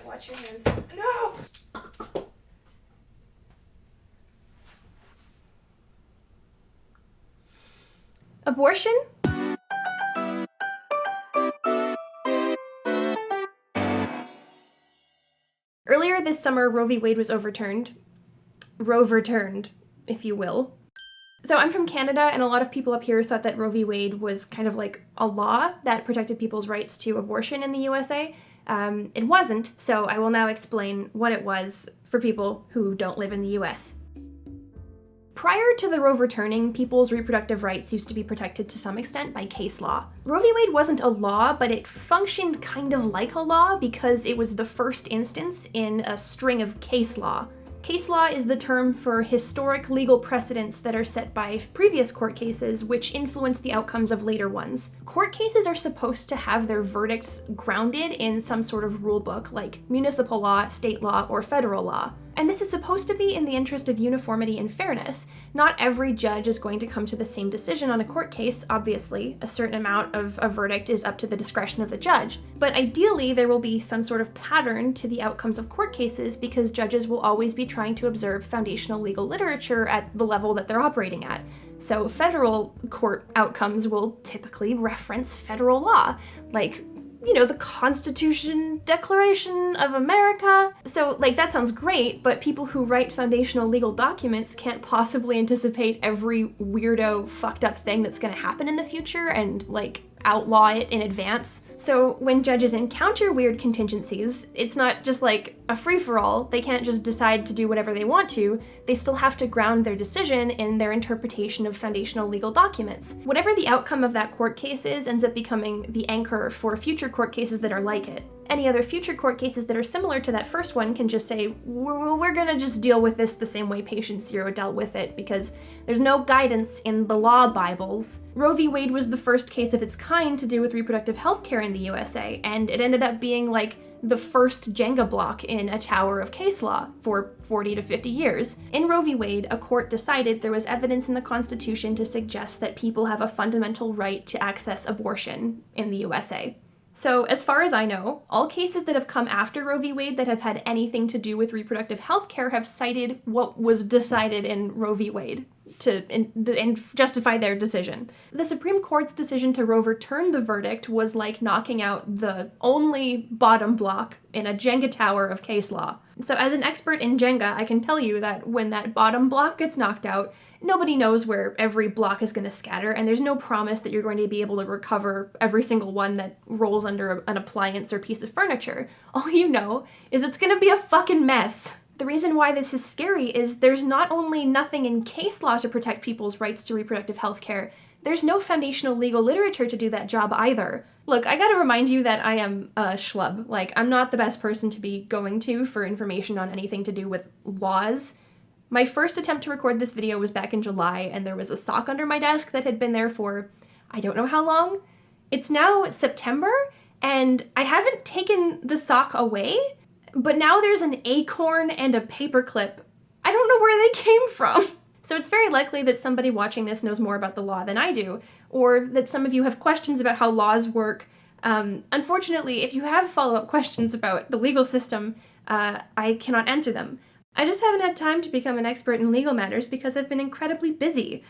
watch your hands. No! Abortion? Earlier this summer, Roe v. Wade was overturned. Roe-verturned, if you will. So I'm from Canada, and a lot of people up here thought that Roe v. Wade was kind of like a law that protected people's rights to abortion in the USA. It wasn't, so I will now explain what it was for people who don't live in the US. Prior to the Roe returning, people's reproductive rights used to be protected to some extent by case law. Roe v. Wade wasn't a law, but it functioned kind of like a law because it was the first instance in a string of case law. Case law is the term for historic legal precedents that are set by previous court cases, which influence the outcomes of later ones. Court cases are supposed to have their verdicts grounded in some sort of rule book, like municipal law, state law, or federal law. And this is supposed to be in the interest of uniformity and fairness. Not every judge is going to come to the same decision on a court case, obviously. A certain amount of a verdict is up to the discretion of the judge. But ideally, there will be some sort of pattern to the outcomes of court cases because judges will always be trying to observe foundational legal literature at the level that they're operating at. So federal court outcomes will typically reference federal law, like, you know, the Constitution, Declaration of America. So, like, that sounds great, but people who write foundational legal documents can't possibly anticipate every weirdo, fucked up thing that's gonna happen in the future and, like, outlaw it in advance. So when judges encounter weird contingencies, it's not just like a free-for-all. They can't just decide to do whatever they want to. They still have to ground their decision in their interpretation of foundational legal documents. Whatever the outcome of that court case is ends up becoming the anchor for future court cases that are like it. Any other future court cases that are similar to that first one can just say, we're gonna just deal with this the same way patient zero dealt with it because there's no guidance in the law Bibles. Roe v. Wade was the first case of its kind to do with reproductive health care in the USA, and it ended up being like the first jenga block in a tower of case law for 40 to 50 years. In Roe v. Wade, a court decided there was evidence in the Constitution to suggest that people have a fundamental right to access abortion in the USA. So, as far as I know, all cases that have come after Roe v. Wade that have had anything to do with reproductive health care have cited what was decided in Roe v. Wade and justify their decision. The Supreme Court's decision to overturn the verdict was like knocking out the only bottom block in a Jenga tower of case law. So as an expert in Jenga, I can tell you that when that bottom block gets knocked out, nobody knows where every block is going to scatter, and there's no promise that you're going to be able to recover every single one that rolls under an appliance or piece of furniture. All you know is it's going to be a fucking mess. The reason why this is scary is there's not only nothing in case law to protect people's rights to reproductive health care, there's no foundational legal literature to do that job either. Look, I gotta remind you that I am a schlub. Like, I'm not the best person to be going to for information on anything to do with laws. My first attempt to record this video was back in July, and there was a sock under my desk that had been there for I don't know how long. It's now September, and I haven't taken the sock away, but now there's an acorn and a paperclip. I don't know where they came from. So it's very likely that somebody watching this knows more about the law than I do, or that some of you have questions about how laws work. Unfortunately, if you have follow-up questions about the legal system, I cannot answer them. I just haven't had time to become an expert in legal matters because I've been incredibly busy.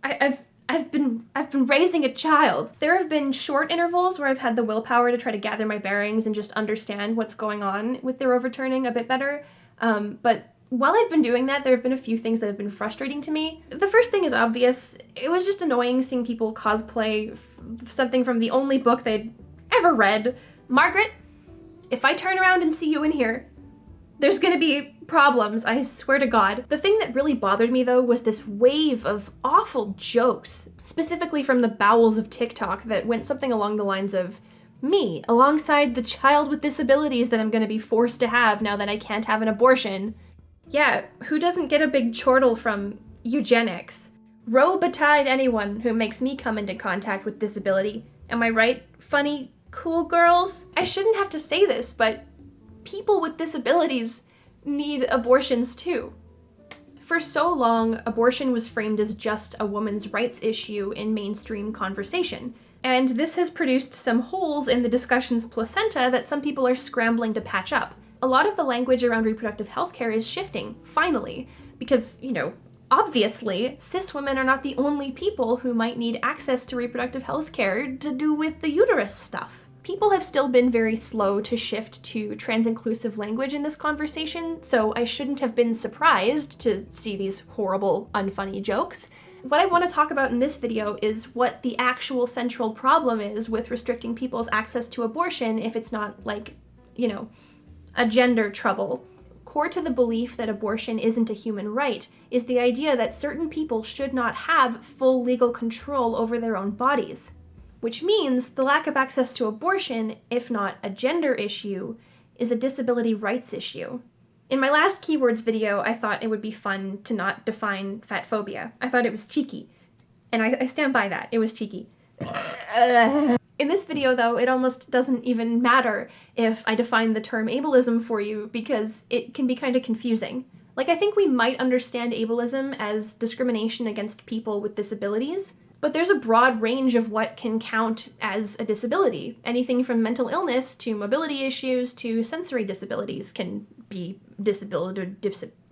I've been raising a child. There have been short intervals where I've had the willpower to try to gather my bearings and just understand what's going on with their overturning a bit better. But while I've been doing that, there have been a few things that have been frustrating to me. The first thing is obvious. It was just annoying seeing people cosplay something from the only book they'd ever read. Margaret, if I turn around and see you in here, there's gonna be problems, I swear to God. The thing that really bothered me though was this wave of awful jokes, specifically from the bowels of TikTok, that went something along the lines of, me, alongside the child with disabilities that I'm gonna be forced to have now that I can't have an abortion. Yeah, who doesn't get a big chortle from eugenics? Woe betide anyone who makes me come into contact with disability. Am I right, funny, cool girls? I shouldn't have to say this, but people with disabilities need abortions too. For so long, abortion was framed as just a woman's rights issue in mainstream conversation. And this has produced some holes in the discussion's placenta that some people are scrambling to patch up. a lot of the language around reproductive health care is shifting, finally, because, obviously, cis women are not the only people who might need access to reproductive health care to do with the uterus stuff. People have still been very slow to shift to trans-inclusive language in this conversation, so I shouldn't have been surprised to see these horrible, unfunny jokes. What I want to talk about in this video is what the actual central problem is with restricting people's access to abortion if it's not like, a gender trouble. Core to the belief that abortion isn't a human right is the idea that certain people should not have full legal control over their own bodies. Which means the lack of access to abortion, if not a gender issue, is a disability rights issue. In my last keywords video, I thought it would be fun to not define fatphobia. I thought it was cheeky. And I stand by that. It was cheeky. In this video, though, it almost doesn't even matter if I define the term ableism for you because it can be kind of confusing. I think we might understand ableism as discrimination against people with disabilities, but there's a broad range of what can count as a disability. Anything from mental illness to mobility issues to sensory disabilities can be disability.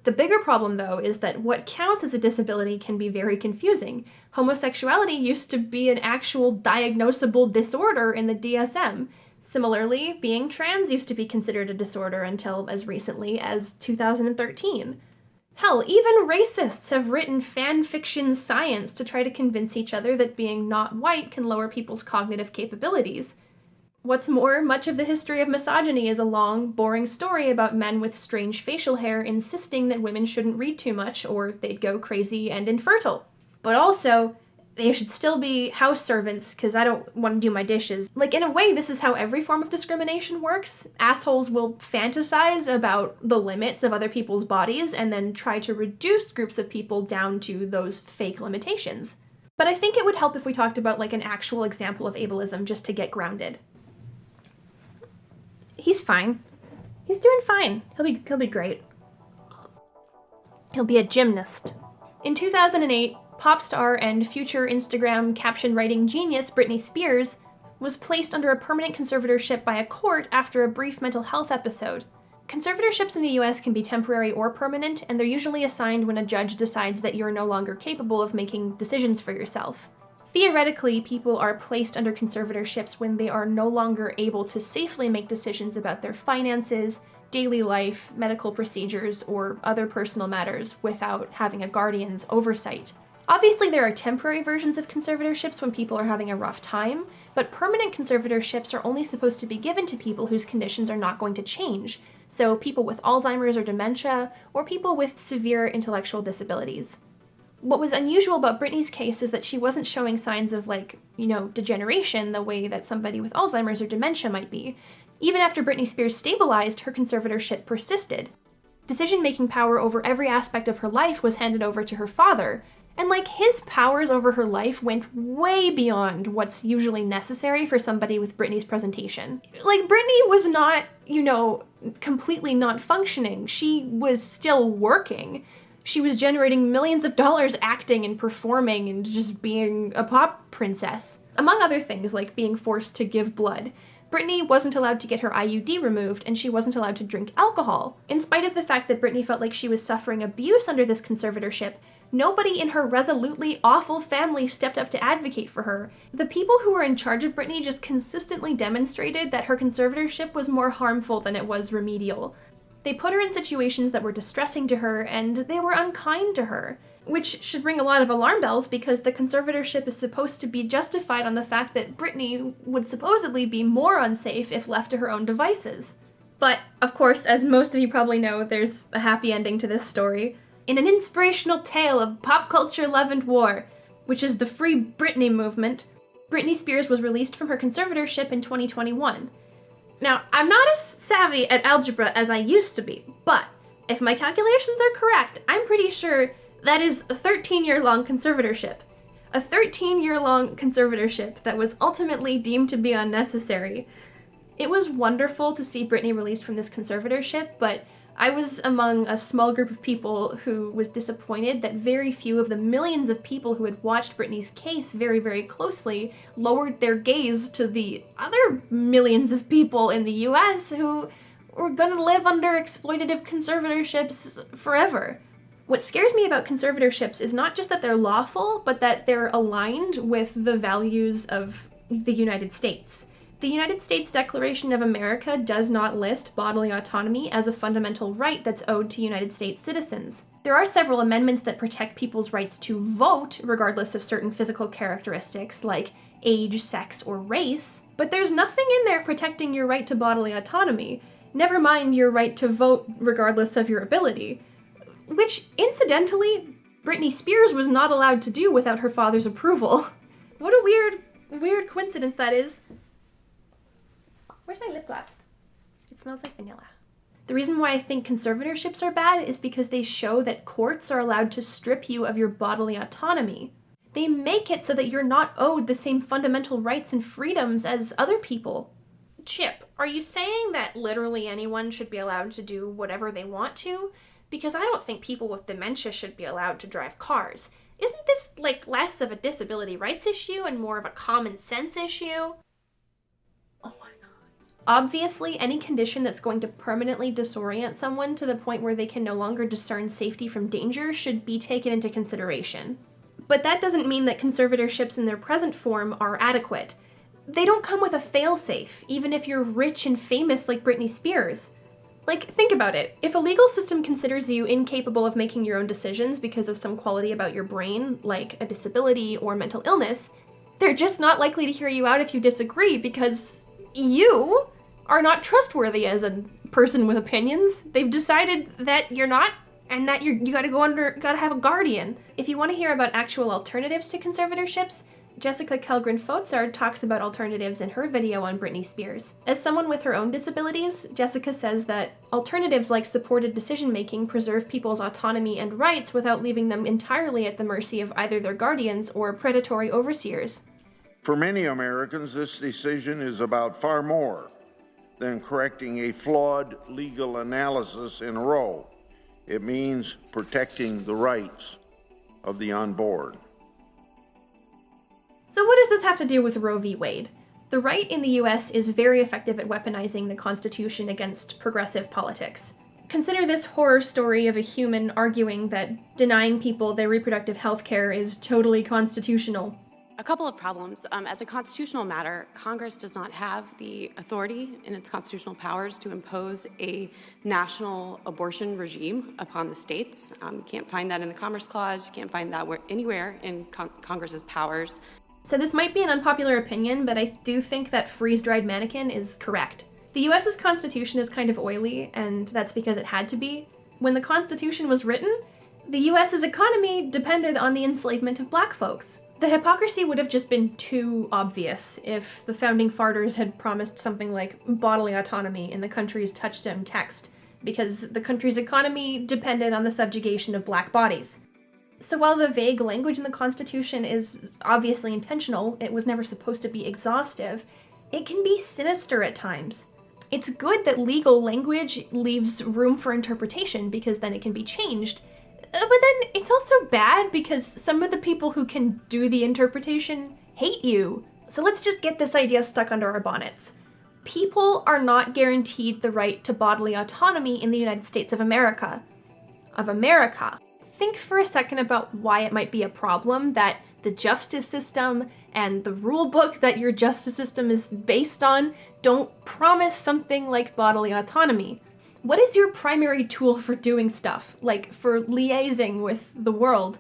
The bigger problem, though, is that what counts as a disability can be very confusing. Homosexuality used to be an actual diagnosable disorder in the DSM. Similarly, being trans used to be considered a disorder until as recently as 2013. Hell, even racists have written fan fiction science to try to convince each other that being not white can lower people's cognitive capabilities. What's more, much of the history of misogyny is a long, boring story about men with strange facial hair insisting that women shouldn't read too much or they'd go crazy and infertile. But also, they should still be house servants because I don't want to do my dishes. In a way, this is how every form of discrimination works. Assholes will fantasize about the limits of other people's bodies and then try to reduce groups of people down to those fake limitations. But I think it would help if we talked about an actual example of ableism just to get grounded. He's fine. He's doing fine. He'll be great. He'll be a gymnast. In 2008, pop star and future Instagram caption writing genius Britney Spears was placed under a permanent conservatorship by a court after a brief mental health episode. Conservatorships in the US can be temporary or permanent, and they're usually assigned when a judge decides that you're no longer capable of making decisions for yourself. Theoretically, people are placed under conservatorships when they are no longer able to safely make decisions about their finances, daily life, medical procedures, or other personal matters without having a guardian's oversight. Obviously, there are temporary versions of conservatorships when people are having a rough time, but permanent conservatorships are only supposed to be given to people whose conditions are not going to change, so people with Alzheimer's or dementia, or people with severe intellectual disabilities. What was unusual about Britney's case is that she wasn't showing signs of, degeneration the way that somebody with Alzheimer's or dementia might be. Even after Britney Spears stabilized, her conservatorship persisted. Decision-making power over every aspect of her life was handed over to her father, and his powers over her life went way beyond what's usually necessary for somebody with Britney's presentation. Britney was not, completely not functioning. She was still working. She was generating millions of dollars acting and performing and just being a pop princess. Among other things, like being forced to give blood. Britney wasn't allowed to get her IUD removed, and she wasn't allowed to drink alcohol. In spite of the fact that Britney felt like she was suffering abuse under this conservatorship, nobody in her resolutely awful family stepped up to advocate for her. The people who were in charge of Britney just consistently demonstrated that her conservatorship was more harmful than it was remedial. They put her in situations that were distressing to her, and they were unkind to her. Which should ring a lot of alarm bells because the conservatorship is supposed to be justified on the fact that Britney would supposedly be more unsafe if left to her own devices. But, of course, as most of you probably know, there's a happy ending to this story. In an inspirational tale of pop culture love and war, which is the Free Britney movement, Britney Spears was released from her conservatorship in 2021. Now, I'm not as savvy at algebra as I used to be, but if my calculations are correct, I'm pretty sure that is a 13-year-long conservatorship. A 13-year-long conservatorship that was ultimately deemed to be unnecessary. It was wonderful to see Britney released from this conservatorship, but I was among a small group of people who was disappointed that very few of the millions of people who had watched Britney's case very, very closely lowered their gaze to the other millions of people in the US who we're gonna live under exploitative conservatorships forever. What scares me about conservatorships is not just that they're lawful, but that they're aligned with the values of the United States. The United States Declaration of America does not list bodily autonomy as a fundamental right that's owed to United States citizens. There are several amendments that protect people's rights to vote, regardless of certain physical characteristics like age, sex, or race, but there's nothing in there protecting your right to bodily autonomy, never mind your right to vote regardless of your ability. Which, incidentally, Britney Spears was not allowed to do without her father's approval. What a weird coincidence that is. Where's my lip gloss? It smells like vanilla. The reason why I think conservatorships are bad is because they show that courts are allowed to strip you of your bodily autonomy. They make it so that you're not owed the same fundamental rights and freedoms as other people. Chip, are you saying that literally anyone should be allowed to do whatever they want to? Because I don't think people with dementia should be allowed to drive cars. Isn't this, less of a disability rights issue and more of a common sense issue? Oh my god. Obviously, any condition that's going to permanently disorient someone to the point where they can no longer discern safety from danger should be taken into consideration. But that doesn't mean that conservatorships in their present form are adequate. They don't come with a fail-safe, even if you're rich and famous like Britney Spears. Think about it. If a legal system considers you incapable of making your own decisions because of some quality about your brain, like a disability or mental illness, they're just not likely to hear you out if you disagree because you are not trustworthy as a person with opinions. They've decided that you're not, and that you gotta have a guardian. If you want to hear about actual alternatives to conservatorships, Jessica Kellgren-Fotzard talks about alternatives in her video on Britney Spears. As someone with her own disabilities, Jessica says that alternatives like supported decision-making preserve people's autonomy and rights without leaving them entirely at the mercy of either their guardians or predatory overseers. For many Americans, this decision is about far more than correcting a flawed legal analysis in Roe. It means protecting the rights of the unborn. So what does this have to do with Roe v. Wade? The right in the US is very effective at weaponizing the Constitution against progressive politics. Consider this horror story of a human arguing that denying people their reproductive health care is totally constitutional. A couple of problems. As a constitutional matter, Congress does not have the authority in its constitutional powers to impose a national abortion regime upon the states. You can't find that in the Commerce Clause. You can't find that anywhere in Congress's powers. So this might be an unpopular opinion, but I do think that freeze-dried mannequin is correct. The US's constitution is kind of oily, and that's because it had to be. When the Constitution was written, the US's economy depended on the enslavement of black folks. The hypocrisy would have just been too obvious if the founding fathers had promised something like bodily autonomy in the country's touchstone text, because the country's economy depended on the subjugation of black bodies. So while the vague language in the Constitution is obviously intentional, it was never supposed to be exhaustive, it can be sinister at times. It's good that legal language leaves room for interpretation because then it can be changed, but then it's also bad because some of the people who can do the interpretation hate you. So let's just get this idea stuck under our bonnets. People are not guaranteed the right to bodily autonomy in the United States of America. Think for a second about why it might be a problem that the justice system and the rule book that your justice system is based on don't promise something like bodily autonomy. What is your primary tool for doing stuff, like for liaising with the world?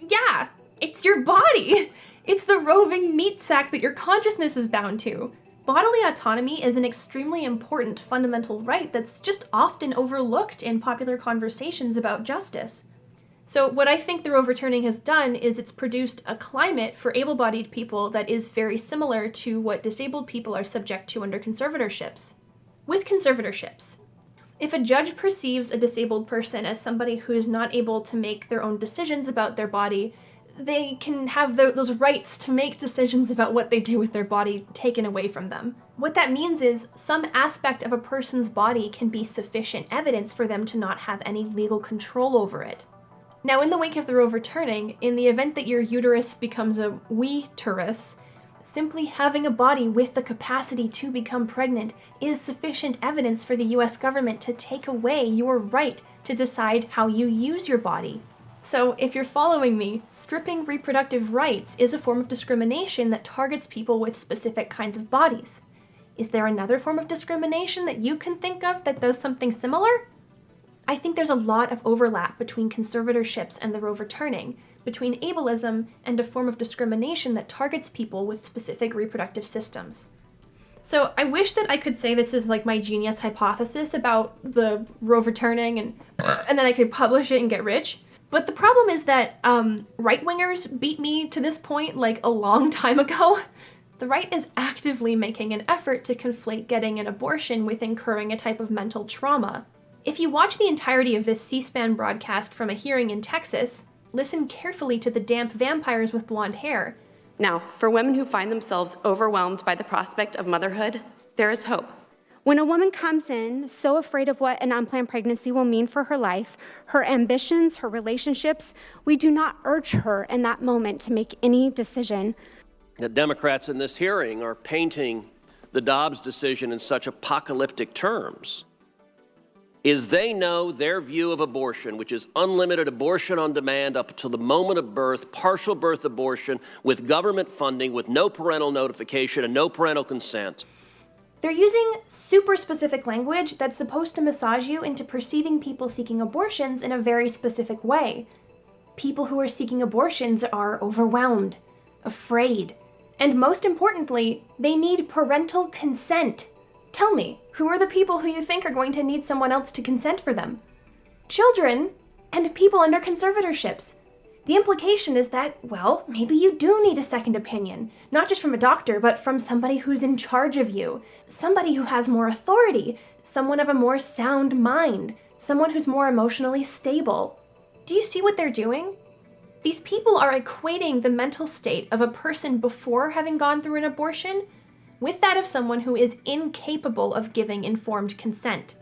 Yeah, it's your body. It's the roving meat sack that your consciousness is bound to. Bodily autonomy is an extremely important fundamental right that's just often overlooked in popular conversations about justice. So what I think the overturning has done is it's produced a climate for able-bodied people that is very similar to what disabled people are subject to under conservatorships. With conservatorships, if a judge perceives a disabled person as somebody who is not able to make their own decisions about their body, they can have those rights to make decisions about what they do with their body taken away from them. What that means is some aspect of a person's body can be sufficient evidence for them to not have any legal control over it. Now, in the wake of the overturning, in the event that your uterus becomes a we-turus, Simply having a body with the capacity to become pregnant is sufficient evidence for the US government to take away your right to decide how you use your body. So, if you're following me, stripping reproductive rights is a form of discrimination that targets people with specific kinds of bodies. Is there another form of discrimination that you can think of that does something similar? I think there's a lot of overlap between conservatorships and the overturning, between ableism and a form of discrimination that targets people with specific reproductive systems. So I wish that I could say this is like my genius hypothesis about the overturning and then I could publish it and get rich. But the problem is that right-wingers beat me to this point like a long time ago. The right is actively making an effort to conflate getting an abortion with incurring a type of mental trauma. If you watch the entirety of this C-SPAN broadcast from a hearing in Texas, listen carefully to the damp vampires with blonde hair. Now, for women who find themselves overwhelmed by the prospect of motherhood, there is hope. When a woman comes in so afraid of what an unplanned pregnancy will mean for her life, her ambitions, her relationships, we do not urge her in that moment to make any decision. The Democrats in this hearing are painting the Dobbs decision in such apocalyptic terms is they know their view of abortion, which is unlimited abortion on demand up until the moment of birth, partial birth abortion with government funding, with no parental notification and no parental consent. They're using super specific language that's supposed to massage you into perceiving people seeking abortions in a very specific way. People who are seeking abortions are overwhelmed, afraid, and most importantly, they need parental consent. Tell me, who are the people who you think are going to need someone else to consent for them? Children and people under conservatorships. The implication is that, well, maybe you do need a second opinion, not just from a doctor, but from somebody who's in charge of you, somebody who has more authority, someone of a more sound mind, someone who's more emotionally stable. Do you see what they're doing? These people are equating the mental state of a person before having gone through an abortion with that of someone who is incapable of giving informed consent.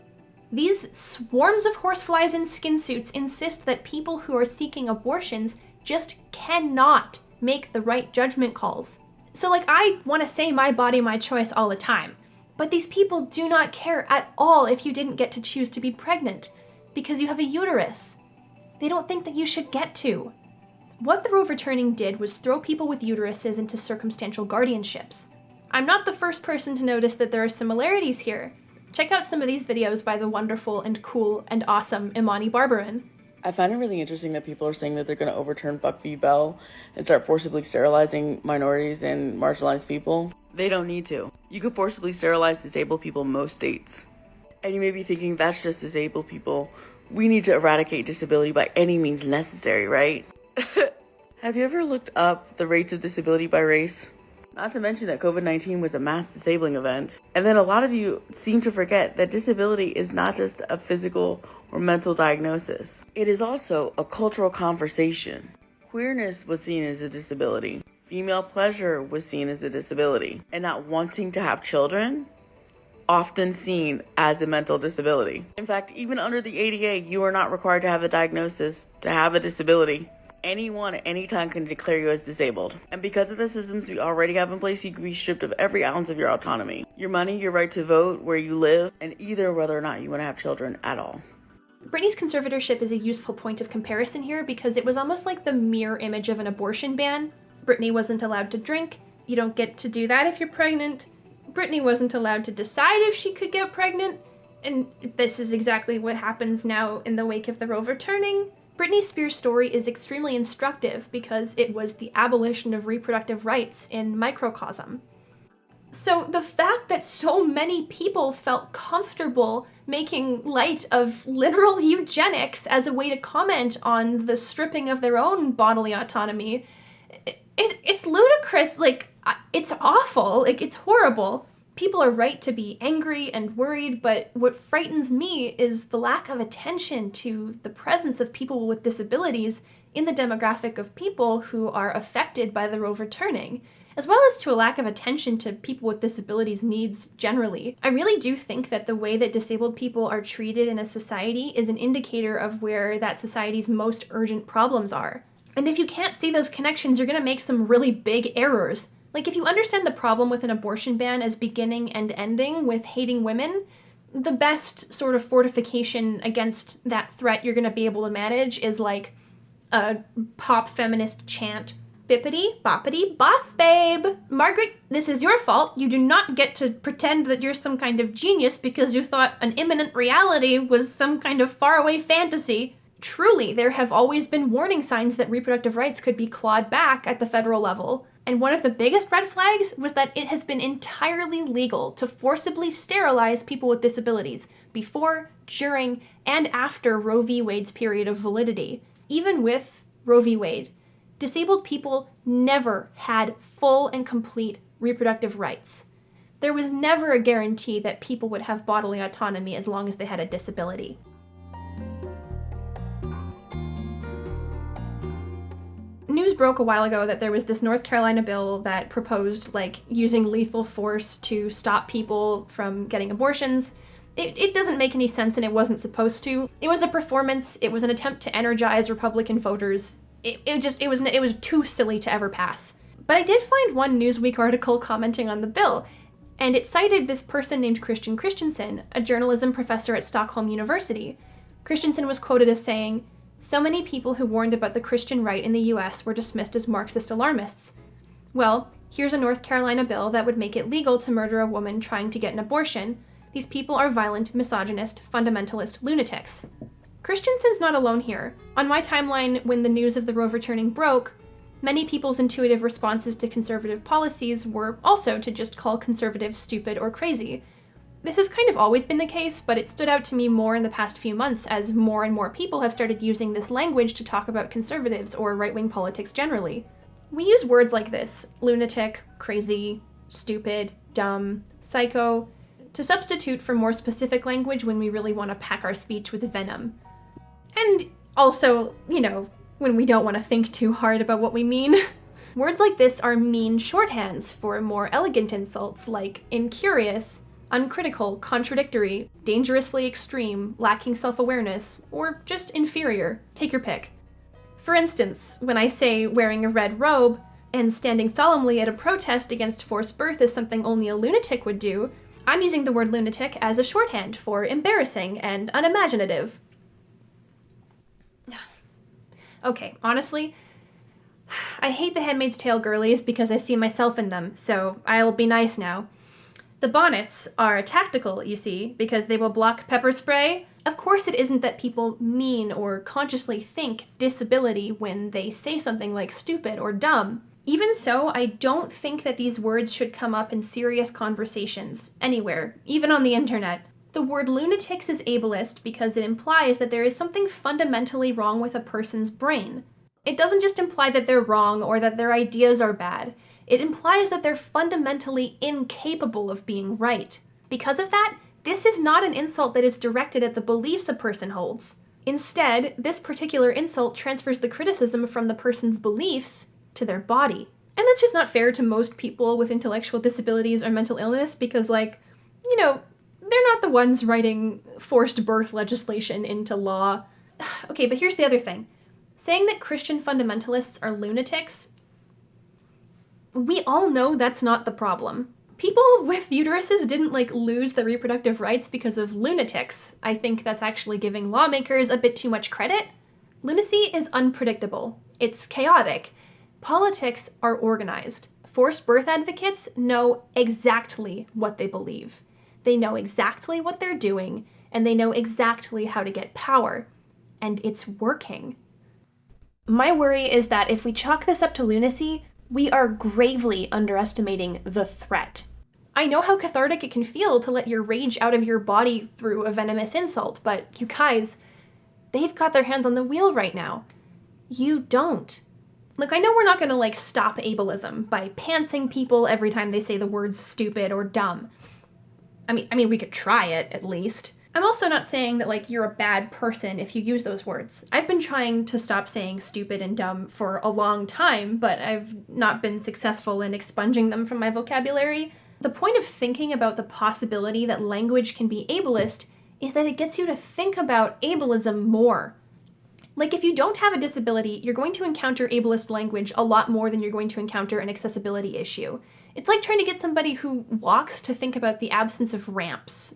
These swarms of horseflies in skin suits insist that people who are seeking abortions just cannot make the right judgment calls. So I want to say my body, my choice all the time, but these people do not care at all if you didn't get to choose to be pregnant because you have a uterus. They don't think that you should get to. What the overturning did was throw people with uteruses into circumstantial guardianships. I'm not the first person to notice that there are similarities here. Check out some of these videos by the wonderful and cool and awesome Imani Barbarin. I find it really interesting that people are saying that they're going to overturn Buck v. Bell and start forcibly sterilizing minorities and marginalized people. They don't need to. You can forcibly sterilize disabled people in most states. And you may be thinking, that's just disabled people. We need to eradicate disability by any means necessary, right? Have you ever looked up the rates of disability by race? Not to mention that COVID-19 was a mass disabling event. And then a lot of you seem to forget that disability is not just a physical or mental diagnosis. It is also a cultural conversation. Queerness was seen as a disability. Female pleasure was seen as a disability. And not wanting to have children, often seen as a mental disability. In fact, even under the ADA, you are not required to have a diagnosis to have a disability. Anyone at any time can declare you as disabled. And because of the systems we already have in place, you can be stripped of every ounce of your autonomy. Your money, your right to vote, where you live, and either whether or not you want to have children at all. Britney's conservatorship is a useful point of comparison here because it was almost like the mirror image of an abortion ban. Britney wasn't allowed to drink. You don't get to do that if you're pregnant. Britney wasn't allowed to decide if she could get pregnant. And this is exactly what happens now in the wake of the overturning. Britney Spears' story is extremely instructive because it was the abolition of reproductive rights in microcosm. So the fact that so many people felt comfortable making light of literal eugenics as a way to comment on the stripping of their own bodily autonomy, it's ludicrous. It's awful. It's horrible. People are right to be angry and worried, but what frightens me is the lack of attention to the presence of people with disabilities in the demographic of people who are affected by the overturning, as well as to a lack of attention to people with disabilities needs generally. I really do think that the way that disabled people are treated in a society is an indicator of where that society's most urgent problems are. And if you can't see those connections, you're gonna make some really big errors. Like, if you understand the problem with an abortion ban as beginning and ending with hating women, the best sort of fortification against that threat you're going to be able to manage is like a pop feminist chant. Bippity, boppity, boss babe! Margaret, this is your fault. You do not get to pretend that you're some kind of genius because you thought an imminent reality was some kind of faraway fantasy. Truly, there have always been warning signs that reproductive rights could be clawed back at the federal level. And one of the biggest red flags was that it has been entirely legal to forcibly sterilize people with disabilities before, during, and after Roe v. Wade's period of validity. Even with Roe v. Wade, disabled people never had full and complete reproductive rights. There was never a guarantee that people would have bodily autonomy as long as they had a disability. News broke a while ago that there was this North Carolina bill that proposed, like, using lethal force to stop people from getting abortions. It doesn't make any sense, and it wasn't supposed to. It was a performance. It was an attempt to energize Republican voters. It was too silly to ever pass. But I did find one Newsweek article commenting on the bill, and it cited this person named Christian Christensen, a journalism professor at Stockholm University. Christensen was quoted as saying, "So many people who warned about the Christian right in the US were dismissed as Marxist alarmists. Well, here's a North Carolina bill that would make it legal to murder a woman trying to get an abortion. These people are violent, misogynist, fundamentalist lunatics." Christensen's not alone here. On my timeline, when the news of the Roe returning broke, many people's intuitive responses to conservative policies were also to just call conservatives stupid or crazy. This has kind of always been the case, but it stood out to me more in the past few months as more and more people have started using this language to talk about conservatives or right-wing politics generally. We use words like this, lunatic, crazy, stupid, dumb, psycho, to substitute for more specific language when we really want to pack our speech with venom. And also, when we don't want to think too hard about what we mean. Words like this are mean shorthands for more elegant insults like incurious, uncritical, contradictory, dangerously extreme, lacking self-awareness, or just inferior. Take your pick. For instance, when I say wearing a red robe and standing solemnly at a protest against forced birth is something only a lunatic would do, I'm using the word lunatic as a shorthand for embarrassing and unimaginative. Okay, honestly, I hate the Handmaid's Tale girlies because I see myself in them, so I'll be nice now. The bonnets are tactical, you see, because they will block pepper spray. Of course it isn't that people mean or consciously think disability when they say something like stupid or dumb. Even so, I don't think that these words should come up in serious conversations, anywhere, even on the internet. The word lunatics is ableist because it implies that there is something fundamentally wrong with a person's brain. It doesn't just imply that they're wrong or that their ideas are bad. It implies that they're fundamentally incapable of being right. Because of that, this is not an insult that is directed at the beliefs a person holds. Instead, this particular insult transfers the criticism from the person's beliefs to their body. And that's just not fair to most people with intellectual disabilities or mental illness because, they're not the ones writing forced birth legislation into law. Okay, but here's the other thing. Saying that Christian fundamentalists are lunatics, we all know that's not the problem. People with uteruses didn't, lose their reproductive rights because of lunatics. I think that's actually giving lawmakers a bit too much credit. Lunacy is unpredictable. It's chaotic. Politics are organized. Forced birth advocates know exactly what they believe. They know exactly what they're doing, and they know exactly how to get power. And it's working. My worry is that if we chalk this up to lunacy, we are gravely underestimating the threat. I know how cathartic it can feel to let your rage out of your body through a venomous insult, but you guys, they've got their hands on the wheel right now. You don't. Look, I know we're not gonna stop ableism by pantsing people every time they say the words stupid or dumb. I mean, we could try it, at least. I'm also not saying that, you're a bad person if you use those words. I've been trying to stop saying stupid and dumb for a long time, but I've not been successful in expunging them from my vocabulary. The point of thinking about the possibility that language can be ableist is that it gets you to think about ableism more. Like, if you don't have a disability, you're going to encounter ableist language a lot more than you're going to encounter an accessibility issue. It's like trying to get somebody who walks to think about the absence of ramps.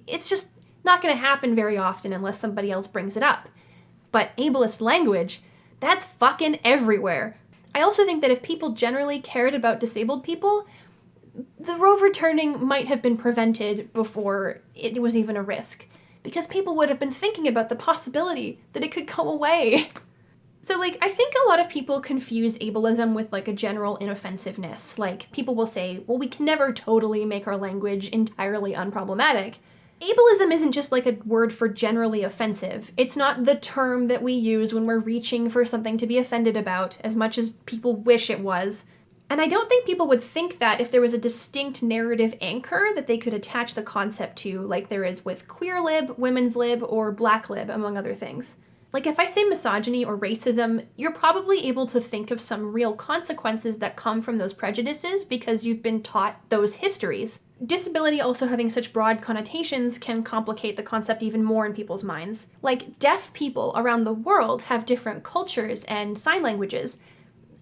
It's just not going to happen very often unless somebody else brings it up. But ableist language, that's fucking everywhere. I also think that if people generally cared about disabled people, the overturning might have been prevented before it was even a risk, because people would have been thinking about the possibility that it could go away. So, like, I think a lot of people confuse ableism with, like, a general inoffensiveness. Like, people will say, well, we can never totally make our language entirely unproblematic. Ableism isn't just like a word for generally offensive. It's not the term that we use when we're reaching for something to be offended about, as much as people wish it was. And I don't think people would think that if there was a distinct narrative anchor that they could attach the concept to, like there is with queer lib, women's lib, or black lib, among other things. Like, if I say misogyny or racism, you're probably able to think of some real consequences that come from those prejudices because you've been taught those histories. Disability also having such broad connotations can complicate the concept even more in people's minds. Like, deaf people around the world have different cultures and sign languages,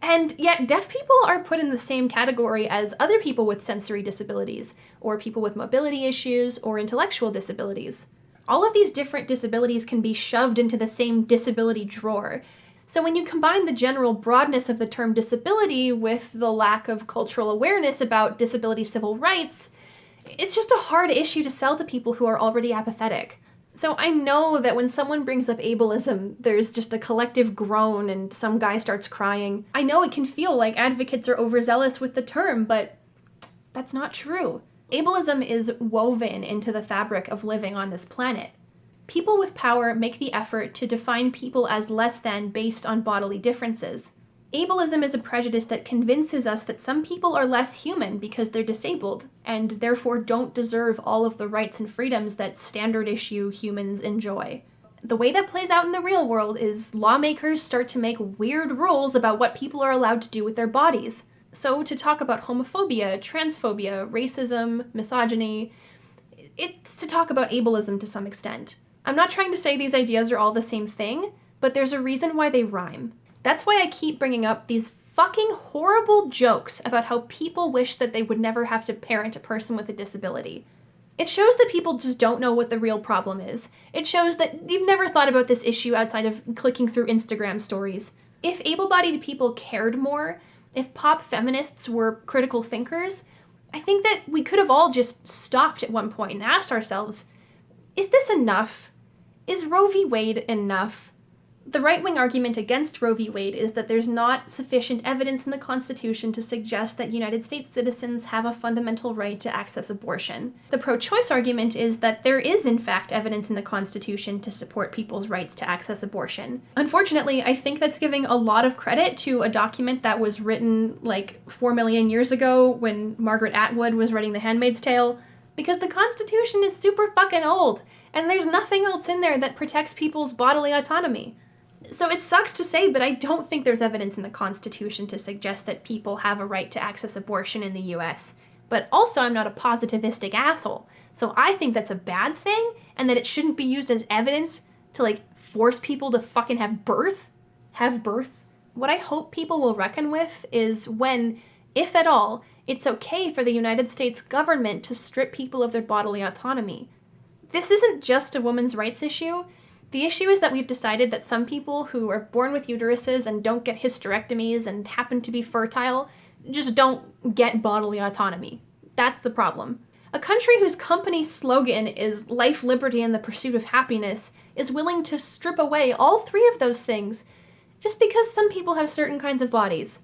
and yet deaf people are put in the same category as other people with sensory disabilities, or people with mobility issues, or intellectual disabilities. All of these different disabilities can be shoved into the same disability drawer. So when you combine the general broadness of the term disability with the lack of cultural awareness about disability civil rights, it's just a hard issue to sell to people who are already apathetic. So I know that when someone brings up ableism, there's just a collective groan and some guy starts crying. I know it can feel like advocates are overzealous with the term, but that's not true. Ableism is woven into the fabric of living on this planet. People with power make the effort to define people as less than based on bodily differences. Ableism is a prejudice that convinces us that some people are less human because they're disabled, and therefore don't deserve all of the rights and freedoms that standard issue humans enjoy. The way that plays out in the real world is lawmakers start to make weird rules about what people are allowed to do with their bodies. So to talk about homophobia, transphobia, racism, misogyny, it's to talk about ableism to some extent. I'm not trying to say these ideas are all the same thing, but there's a reason why they rhyme. That's why I keep bringing up these fucking horrible jokes about how people wish that they would never have to parent a person with a disability. It shows that people just don't know what the real problem is. It shows that you've never thought about this issue outside of clicking through Instagram stories. If able-bodied people cared more, if pop feminists were critical thinkers, I think that we could have all just stopped at one point and asked ourselves, is this enough? Is Roe v. Wade enough? The right-wing argument against Roe v. Wade is that there's not sufficient evidence in the Constitution to suggest that United States citizens have a fundamental right to access abortion. The pro-choice argument is that there is, in fact, evidence in the Constitution to support people's rights to access abortion. Unfortunately, I think that's giving a lot of credit to a document that was written like 4 million years ago when Margaret Atwood was writing The Handmaid's Tale, because the Constitution is super fucking old, and there's nothing else in there that protects people's bodily autonomy. So it sucks to say, but I don't think there's evidence in the Constitution to suggest that people have a right to access abortion in the US. But also, I'm not a positivistic asshole. So I think that's a bad thing, and that it shouldn't be used as evidence to, like, force people to fucking have birth. What I hope people will reckon with is when, if at all, it's okay for the United States government to strip people of their bodily autonomy. This isn't just a women's rights issue. The issue is that we've decided that some people who are born with uteruses and don't get hysterectomies and happen to be fertile just don't get bodily autonomy. That's the problem. A country whose company slogan is life, liberty, and the pursuit of happiness is willing to strip away all three of those things just because some people have certain kinds of bodies.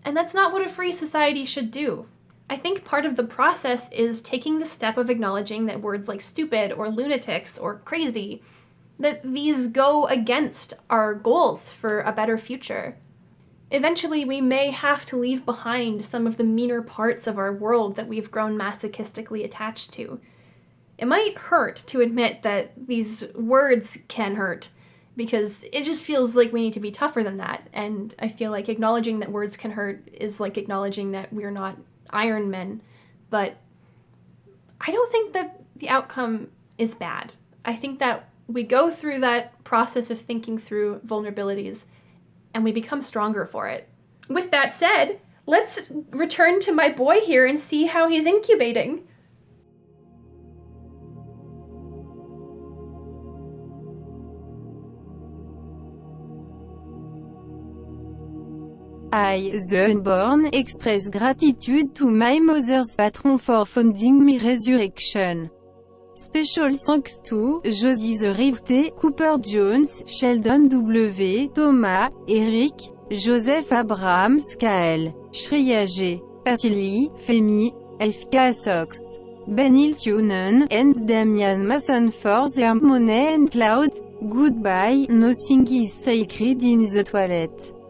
And that's not what a free society should do. I think part of the process is taking the step of acknowledging that words like stupid or lunatics or crazy, that these go against our goals for a better future. Eventually, we may have to leave behind some of the meaner parts of our world that we've grown masochistically attached to. It might hurt to admit that these words can hurt, because it just feels like we need to be tougher than that, and I feel like acknowledging that words can hurt is like acknowledging that we're not Iron Men, but I don't think that the outcome is bad. I think that We go through that process of thinking through vulnerabilities, and we become stronger for it. With that said, let's return to my boy here and see how he's incubating. I, the unborn, express gratitude to my mother's patron for funding my resurrection. Special thanks to Josie the Riveté, Cooper Jones, Sheldon W, Thomas, Eric, Joseph Abrams, Kael, Shreya G, Patili, Femi, FK Sox, Benil Tunen, and Damian Mason for their money and cloud. Goodbye, nothing is sacred in the toilet.